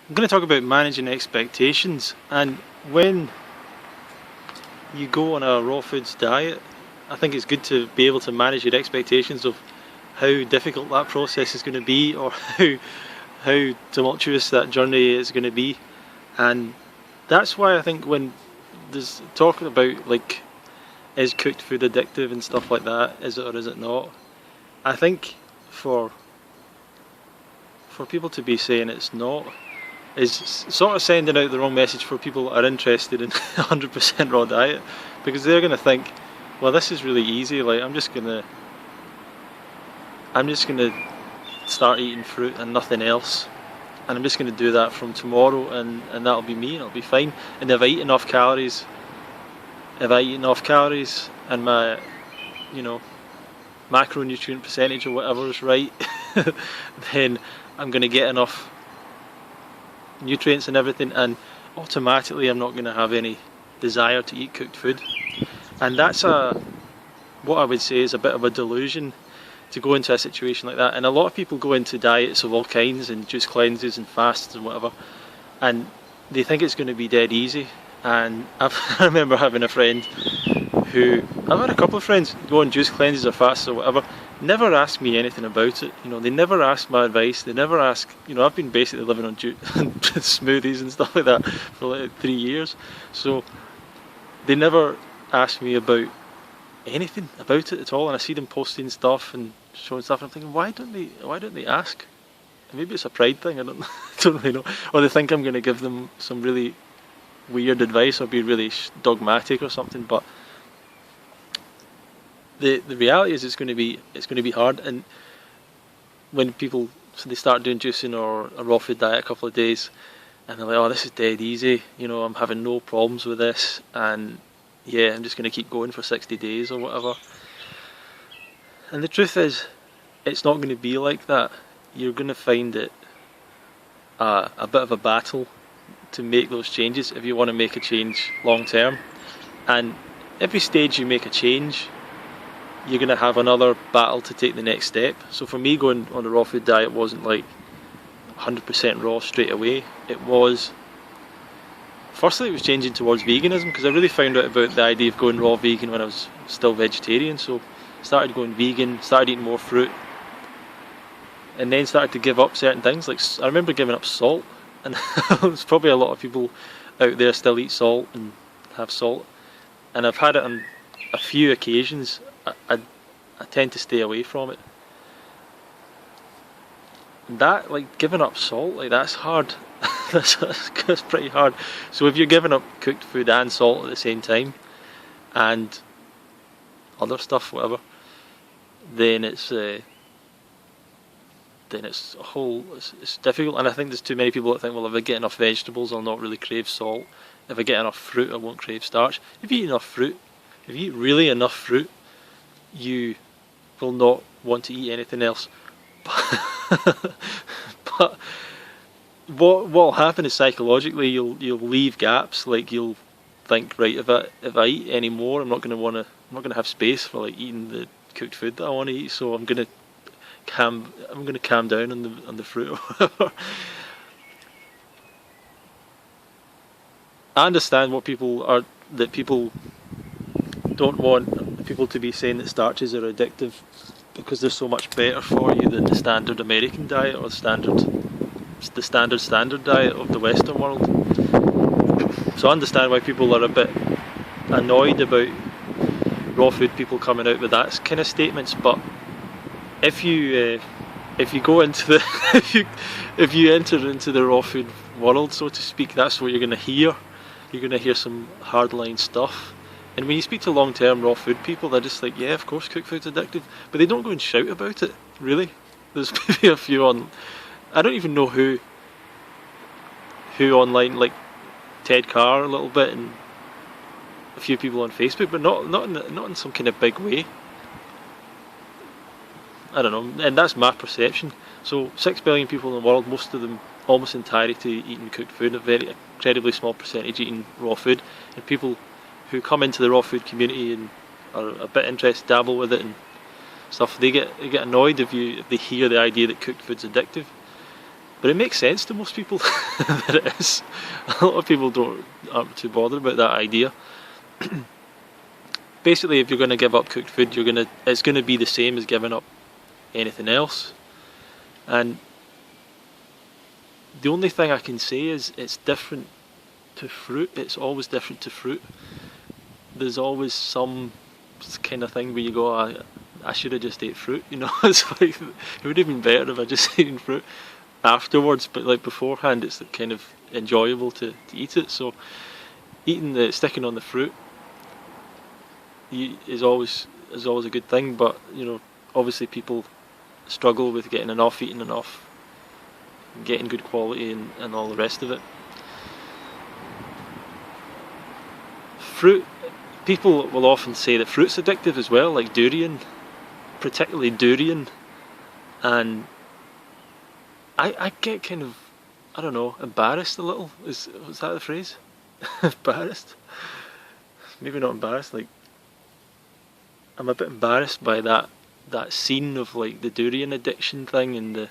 I'm going to talk about managing expectations, and when you go on a raw foods diet, I think it's good to be able to manage your expectations of how difficult that process is going to be, or how tumultuous that journey is going to be. And that's why I think when there's talking about like, is cooked food addictive and stuff like that, is it or is it not, I think for people to be saying it's not is sort of sending out the wrong message for people that are interested in 100% raw diet, because they're going to think, well, this is really easy, like I'm just gonna start eating fruit and nothing else, and I'm just going to do that from tomorrow, and that'll be me and it'll be fine. And if I eat enough calories and my, you know, macronutrient percentage or whatever is right, then I'm going to get enough nutrients and everything, and automatically I'm not going to have any desire to eat cooked food. And that's what I would say is a bit of a delusion, to go into a situation like that. And a lot of people go into diets of all kinds and juice cleanses and fasts and whatever, and they think it's going to be dead easy. And I remember having a friend I've had a couple of friends go on juice cleanses or fasts or whatever, never ask me anything about it. You know, they never ask my advice. They never ask. You know, I've been basically living on smoothies and stuff like that for like 3 years, so they never ask me about anything about it at all. And I see them posting stuff and showing stuff, and I'm thinking, why don't they ask? Maybe it's a pride thing. I don't really know. Or they think I'm going to give them some really weird advice or be really dogmatic or something. But the reality is it's going to be hard. And when people they start doing juicing or a raw food diet a couple of days, and they're like, oh, this is dead easy, you know, I'm having no problems with this, and yeah, I'm just going to keep going for 60 days or whatever. And the truth is, it's not going to be like that. You're going to find it a bit of a battle to make those changes if you want to make a change long term. And every stage you make a change, you're going to have another battle to take the next step. So for me, going on a raw food diet wasn't like 100% raw straight away. It was changing towards veganism, because I really found out about the idea of going raw vegan when I was still vegetarian. So started going vegan, started eating more fruit, and then started to give up certain things. Like I remember giving up salt, and there's probably a lot of people out there still eat salt and have salt, and I've had it on a few occasions. I tend to stay away from it. And that, like, giving up salt, like, that's hard. that's pretty hard. So if you're giving up cooked food and salt at the same time, and other stuff, whatever, then it's difficult. And I think there's too many people that think, well, if I get enough vegetables, I'll not really crave salt. If I get enough fruit, I won't crave starch. If you eat enough fruit, if you eat really enough fruit, you will not want to eat anything else. But what'll happen is psychologically you'll leave gaps. Like you'll think, right, if I eat any more, I'm not going to have space for like eating the cooked food that I want to eat. So I'm going to calm down on the fruit or whatever. I understand that people don't want people to be saying that starches are addictive because they're so much better for you than the standard American diet or the standard diet of the Western world. So I understand why people are a bit annoyed about raw food people coming out with that kind of statements. But if you go into the if you enter into the raw food world, so to speak, that's what you're going to hear. You're going to hear some hardline stuff. And when you speak to long-term raw food people, they're just like, yeah, of course cooked food's addictive. But they don't go and shout about it, really. There's maybe a few on... I don't even know who online, like Ted Carr a little bit, and a few people on Facebook, but not in some kind of big way. I don't know, and that's my perception. So 6 billion people in the world, most of them almost entirety eating cooked food, a very incredibly small percentage eating raw food, and people who come into the raw food community and are a bit interested, dabble with it and stuff, they get annoyed if they hear the idea that cooked food's addictive. But it makes sense to most people that it is. A lot of people aren't too bothered about that idea. Basically, if you're going to give up cooked food, it's going to be the same as giving up anything else. And the only thing I can say is it's different to fruit. It's always different to fruit. There's always some kind of thing where you go, I should have just ate fruit, you know. It's like, it would have been better if I just eaten fruit afterwards, but like beforehand it's kind of enjoyable to eat it. So sticking on the fruit is always a good thing, but you know, obviously people struggle with getting enough, eating enough, getting good quality and all the rest of it. Fruit, people will often say that fruit's addictive as well, like durian, particularly durian, and I get kind of, I don't know, embarrassed a little. Was that the phrase? Embarrassed? Maybe not embarrassed, like I'm a bit embarrassed by that scene of like the durian addiction thing and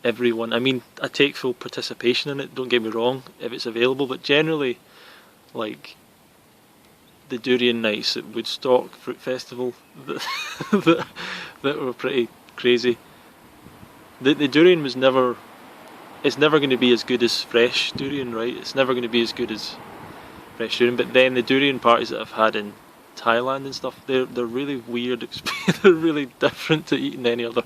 everyone. I mean, I take full participation in it, don't get me wrong, if it's available, but generally, like the durian nights at Woodstock Fruit Festival that were pretty crazy. The durian was never, it's never going to be as good as fresh durian, right? It's never going to be as good as fresh durian. But then the durian parties that I've had in Thailand and stuff, they're really weird. They're really different to eating any other.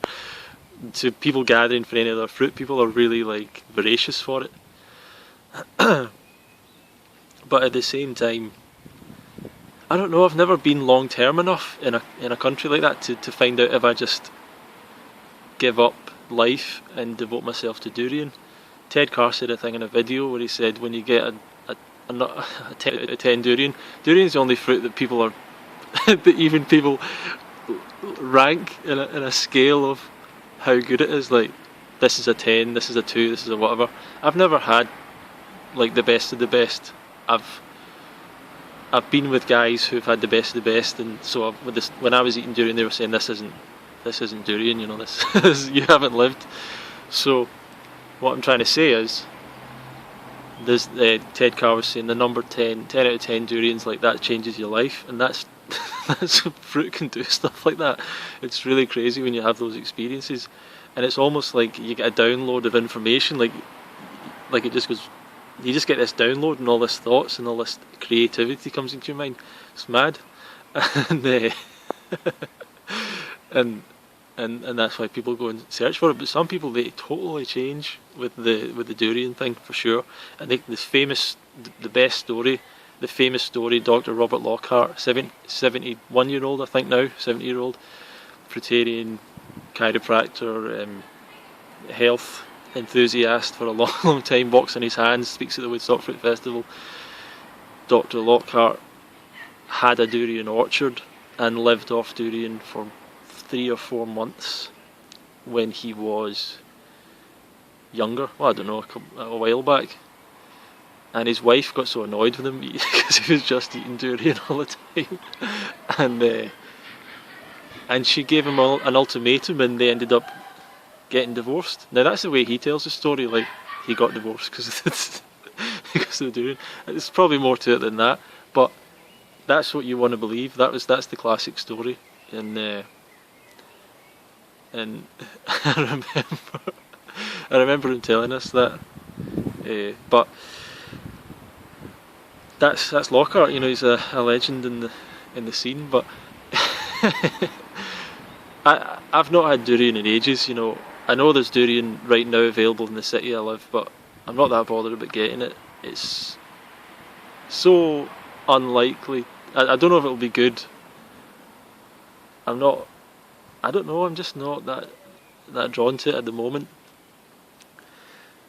To people gathering for any other fruit, people are really like voracious for it. But at the same time, I don't know. I've never been long term enough in a country like that to find out if I just give up life and devote myself to durian. Ted Carr said a thing in a video where he said when you get a 10 out of 10 durian's the only fruit that people are that even people rank in a scale of how good it is. Like, this is a 10, this is a 2, this is a whatever. I've never had like the best of the best. I've been with guys who've had the best of the best, and so when I was eating durian, they were saying this isn't durian, you know, this you haven't lived. So what I'm trying to say is, there's Ted Carr was saying the number 10 out of 10 durians, like that changes your life, and that's fruit can do stuff like that. It's really crazy when you have those experiences, and it's almost like you get a download of information, like it just goes, you just get this download and all this thoughts and all this creativity comes into your mind. It's mad. And and that's why people go and search for it. But some people, they totally change with the durian thing, for sure. I think the famous story, Dr. Robert Lockhart, 71-year-old, I think now, 70-year-old, fruitarian, chiropractor, health enthusiast for a long, long time, walks on his hands, speaks at the Woodstock Fruit Festival. Dr. Lockhart had a durian orchard and lived off durian for 3 or 4 months when he was younger. Well, I don't know, a while back. And his wife got so annoyed with him because he was just eating durian all the time. And she gave him an ultimatum, and they ended up getting divorced. Now that's the way he tells the story, like he got divorced because of the durian. There's probably more to it than that, but that's what you want to believe. That's the classic story. And I remember him telling us that. But that's Lockhart. You know, he's a legend in the scene. But I've not had durian in ages. You know, I know there's durian right now available in the city I live, but I'm not that bothered about getting it. It's so unlikely. I don't know if it'll be good. I don't know, I'm just not that drawn to it at the moment.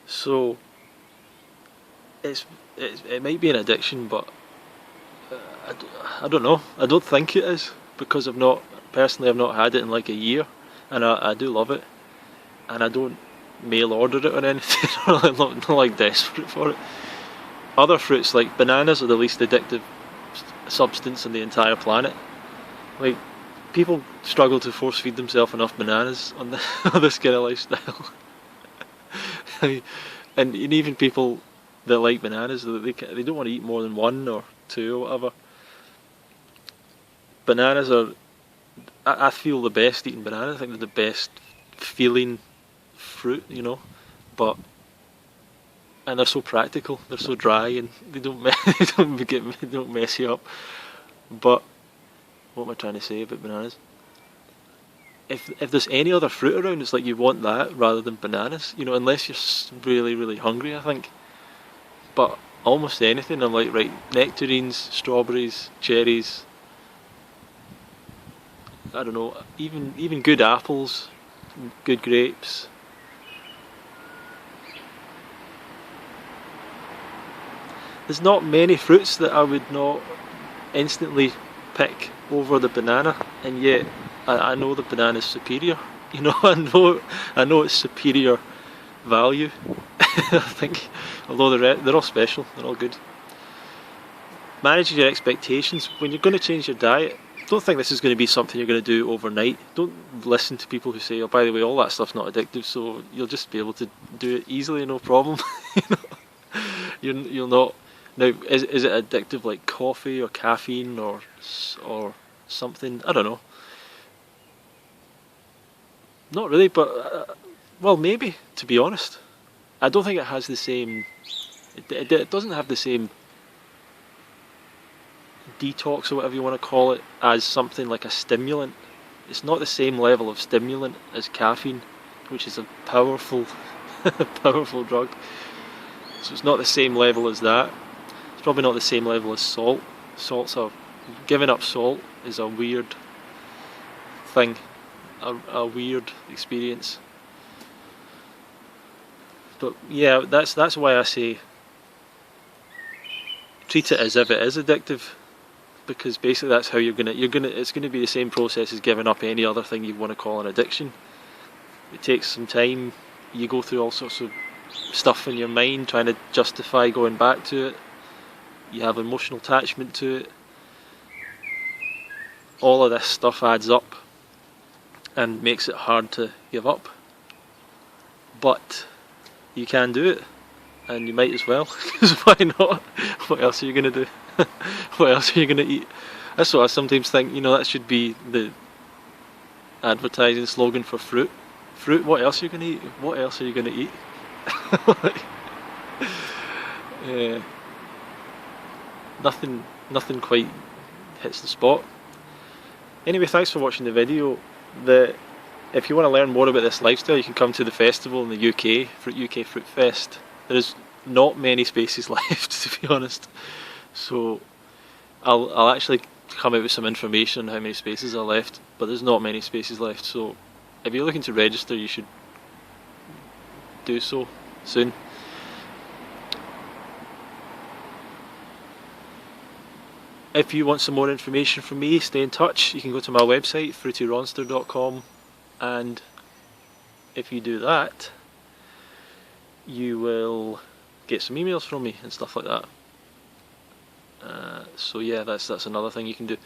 So it might be an addiction, but I don't know. I don't think it is, because I've not had it in like a year, and I do love it, and I don't mail order it or anything. I'm not like desperate for it. Other fruits like bananas are the least addictive substance on the entire planet. Like, people struggle to force feed themselves enough bananas on this kind of lifestyle. And even people that like bananas, they don't want to eat more than one or two or whatever. Bananas are, I feel the best eating bananas. I think they're the best feeling fruit, you know. But and they're so practical. They're so dry and they don't they don't mess you up. But what am I trying to say about bananas? If there's any other fruit around, it's like you want that rather than bananas, you know, unless you're really, really hungry, I think. But almost anything, I'm like, right, nectarines, strawberries, cherries, I don't know, even good apples, good grapes. There's not many fruits that I would not instantly pick over the banana, and yet I know the banana is superior. You know, I know it's superior value. I think, although they're all special, they're all good. Managing your expectations when you're going to change your diet. Don't think this is going to be something you're going to do overnight. Don't listen to people who say, "Oh, by the way, all that stuff's not addictive, so you'll just be able to do it easily, no problem." You know, you'll not. Now, is it addictive like coffee or caffeine or something? I don't know. Not really, but well, maybe. To be honest, I don't think it has the same. It doesn't have the same detox or whatever you want to call it as something like a stimulant. It's not the same level of stimulant as caffeine, which is a powerful, powerful drug. So it's not the same level as that. It's probably not the same level as salt. Giving up salt is a weird thing, a weird experience. But yeah, that's why I say treat it as if it is addictive, because basically that's how it's gonna be the same process as giving up any other thing you want to call an addiction. It takes some time. You go through all sorts of stuff in your mind trying to justify going back to it. You have emotional attachment to it. All of this stuff adds up and makes it hard to give up. But you can do it, and you might as well, because why not? What else are you going to do? What else are you going to eat? That's what I sometimes think, you know, that should be the advertising slogan for fruit. Fruit, what else are you going to eat? What else are you going to eat? Nothing quite hits the spot. Anyway, thanks for watching the video. If you want to learn more about this lifestyle, you can come to the festival in the UK, UK Fruit Fest. There is not many spaces left, to be honest. So I'll actually come out with some information on how many spaces are left, but there's not many spaces left. So if you're looking to register, you should do so soon. If you want some more information from me, stay in touch. You can go to my website, fruityronster.com, and if you do that, you will get some emails from me and stuff like that. So yeah, that's another thing you can do.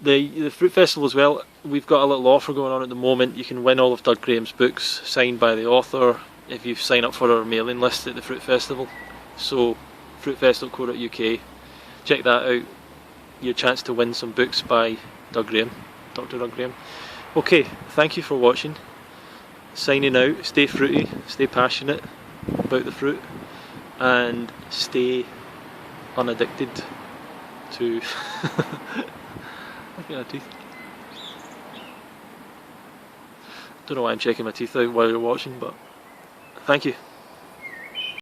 The Fruit Festival as well, we've got a little offer going on at the moment. You can win all of Doug Graham's books signed by the author if you sign up for our mailing list at the Fruit Festival. So fruitfest.co.uk, check that out. Your chance to win some books by Doug Graham, Dr. Doug Graham. Okay, thank you for watching. Signing out. Stay fruity, stay passionate about the fruit, and stay unaddicted to look at my teeth. Don't know why I'm checking my teeth out while you're watching, but thank you.